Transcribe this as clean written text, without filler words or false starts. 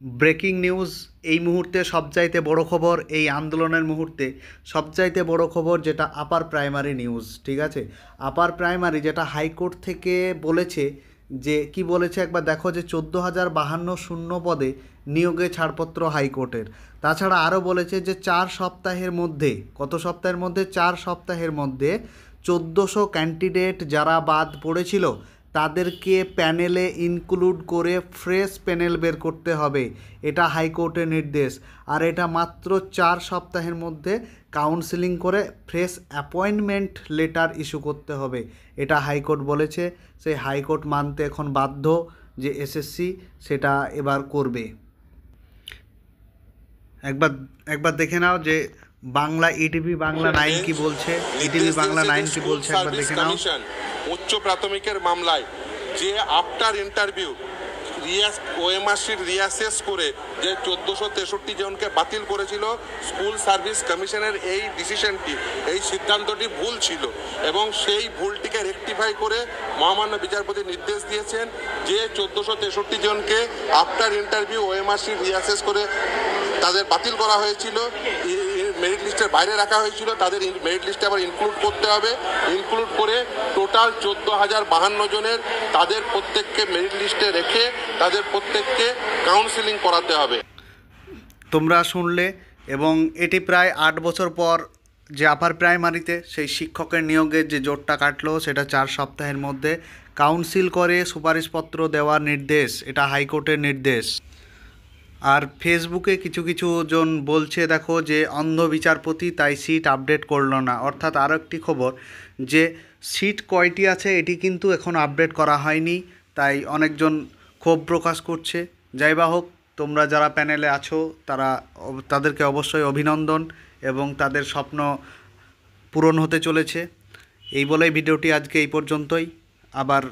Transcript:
Breaking news এই মুহূর্তে সবচাইতে বড় খবর, এই আন্দোলনের মুহূর্তে সবচাইতে বড় খবর যেটা আপার প্রাইমারি নিউজ, ঠিক আছে। আপার প্রাইমারি যেটা হাইকোর্ট থেকে বলেছে, যে কি বলেছে একবার দেখো, যে 14,052 শূন্য পদে নিয়োগে ছাড়পত্র হাইকোর্টের। তাছাড়া আরও বলেছে যে 4 সপ্তাহের মধ্যে, কত সপ্তাহের মধ্যে, 4 সপ্তাহের মধ্যে 1400 ক্যান্ডিডেট যারা বাদ পড়েছিল তাদেরকে প্যানেলে ইনক্লুড করে ফ্রেশ প্যানেল বের করতে হবে। এটা হাইকোর্টের নির্দেশ। আর এটা মাত্র 4 সপ্তাহের মধ্যে কাউন্সেলিং করে ফ্রেশ অ্যাপয়েন্টমেন্ট লেটার ইস্যু করতে হবে, এটা হাইকোর্ট বলেছে। সেই হাইকোর্ট মানতে এখন বাধ্য যে এসএসসি সেটা এবার করবে। একবার একবার দেখে নাও যে বাংলা ইটিভি বাংলা 9 কি বলছে, ইটিভি বাংলা 9 কি বলছে, একবার দেখে নাও। উচ্চ প্রাথমিকের মামলায় যে আফটার ইন্টারভিউ ওএমআরসির রিয়াসেস করে যে 1463 জনকে বাতিল করেছিল, স্কুল সার্ভিস কমিশনের এই ডিসিশনটি, এই সিদ্ধান্তটি ভুল ছিল এবং সেই ভুলটিকে রেকটিফাই করে মহামান্য বিচারপতি নির্দেশ দিয়েছেন যে 1463 জনকে আফটার ইন্টারভিউ ওএমআরসির রিয়াসেস করে তাদের বাতিল করা হয়েছিল, মেরিট লিস্টের বাইরে রাখা হয়েছিল, তাদের মেরিট লিস্টে আবার ইনক্লুড করতে হবে। ইনক্লুড করে টোটাল 14,052 জনের তাদের প্রত্যেককে মেরিট লিস্টে রেখে তাদের প্রত্যেককে কাউন্সেলিং করাতে হবে। তোমরা শুনলে, এবং এটি প্রায় 8 বছর পর যে আপার প্রাইমারিতে সেই শিক্ষকের নিয়োগের যে জোরটা কাটলো, সেটা 4 সপ্তাহের মধ্যে কাউন্সিল করে সুপারিশপত্র দেওয়ার নির্দেশ, এটা হাইকোর্টের নির্দেশ। আর ফেসবুকে কিছু কিছু জন বলছে দেখো যে অন্ধ বিচারপতি তাই সিট আপডেট করলো না। অর্থাৎ আরও একটি খবর যে সিট কয়টি আছে এটি কিন্তু এখন আপডেট করা হয়নি, তাই অনেকজন ক্ষোভ প্রকাশ করছে। যাই বা হোক, তোমরা যারা প্যানেলে আছো তাদেরকে অবশ্যই অভিনন্দন, এবং তাদের স্বপ্ন পূরণ হতে চলেছে। এই বলেই ভিডিওটি আজকে এই পর্যন্তই। আবার